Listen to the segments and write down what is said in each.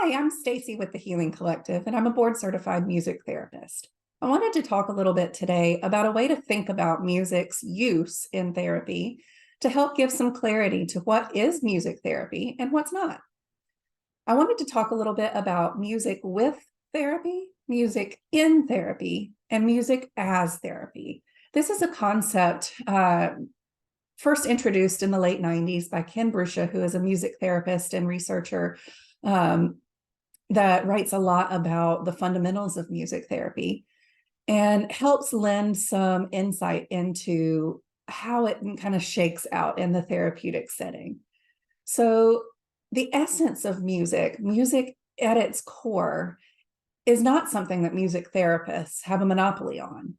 Hi, I'm Stacey with the Healing Collective, and I'm a board-certified music therapist. I wanted to talk a little bit today about a way to think about music's use in therapy to help give some clarity to what is music therapy and what's not. I wanted to talk a little bit about music with therapy, music in therapy, and music as therapy. This is a concept first introduced in the late 90s by Ken Bruscia, who is a music therapist and researcher that writes a lot about the fundamentals of music therapy and helps lend some insight into how it kind of shakes out in the therapeutic setting. So the essence of music at its core, is not something that music therapists have a monopoly on.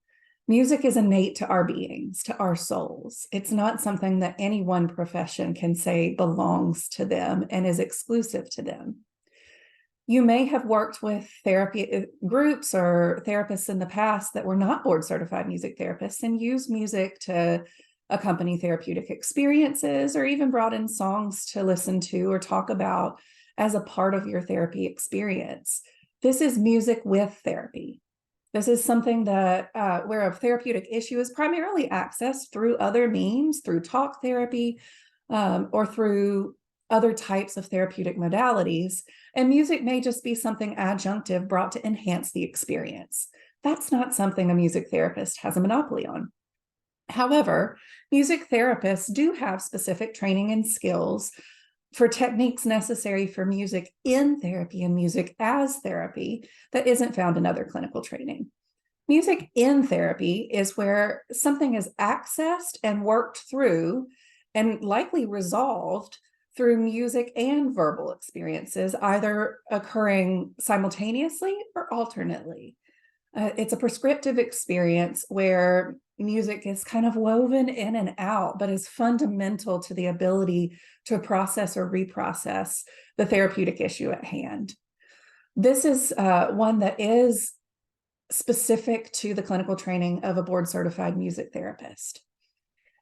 Music is innate to our beings, to our souls. It's not something that any one profession can say belongs to them and is exclusive to them. You may have worked with therapy groups or therapists in the past that were not board-certified music therapists and used music to accompany therapeutic experiences, or even brought in songs to listen to or talk about as a part of your therapy experience. This is music with therapy. This is something that where a therapeutic issue is primarily accessed through other means, through talk therapy, or through other types of therapeutic modalities, and music may just be something adjunctive brought to enhance the experience. That's not something a music therapist has a monopoly on. However, music therapists do have specific training and skills for techniques necessary for music in therapy and music as therapy that isn't found in other clinical training. Music in therapy is where something is accessed and worked through and likely resolved through music and verbal experiences, either occurring simultaneously or alternately. It's a prescriptive experience where music is kind of woven in and out, but is fundamental to the ability to process or reprocess the therapeutic issue at hand. This is one that is specific to the clinical training of a board-certified music therapist.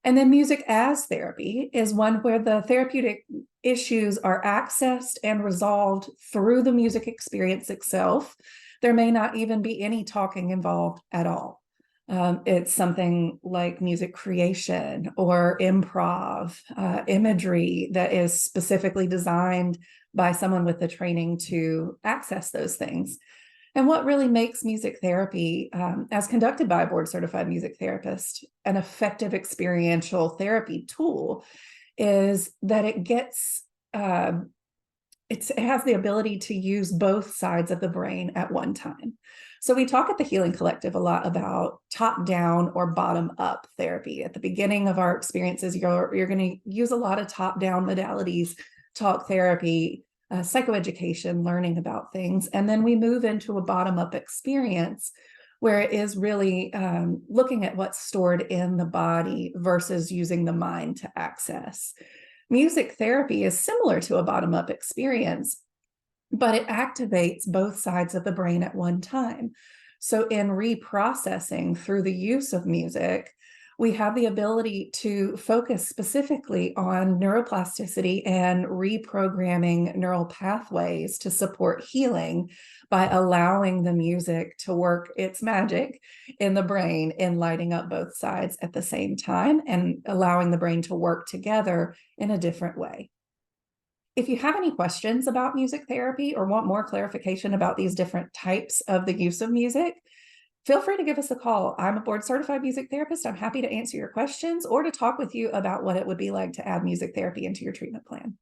And then music as therapy is one where the therapeutic issues are accessed and resolved through the music experience itself. There may not even be any talking involved at all. It's something like music creation or improv, imagery that is specifically designed by someone with the training to access those things. And what really makes music therapy, as conducted by a board-certified music therapist, an effective experiential therapy tool is that it has the ability to use both sides of the brain at one time. So we talk at the Healing Collective a lot about top-down or bottom-up therapy. At the beginning of our experiences, you're going to use a lot of top-down modalities, talk therapy, psychoeducation, learning about things. And then we move into a bottom-up experience where it is really looking at what's stored in the body versus using the mind to access. Music therapy is similar to a bottom-up experience, but it activates both sides of the brain at one time. So in reprocessing through the use of music, we have the ability to focus specifically on neuroplasticity and reprogramming neural pathways to support healing by allowing the music to work its magic in the brain in lighting up both sides at the same time and allowing the brain to work together in a different way. If you have any questions about music therapy or want more clarification about these different types of the use of music, feel free to give us a call. I'm a board-certified music therapist. I'm happy to answer your questions or to talk with you about what it would be like to add music therapy into your treatment plan.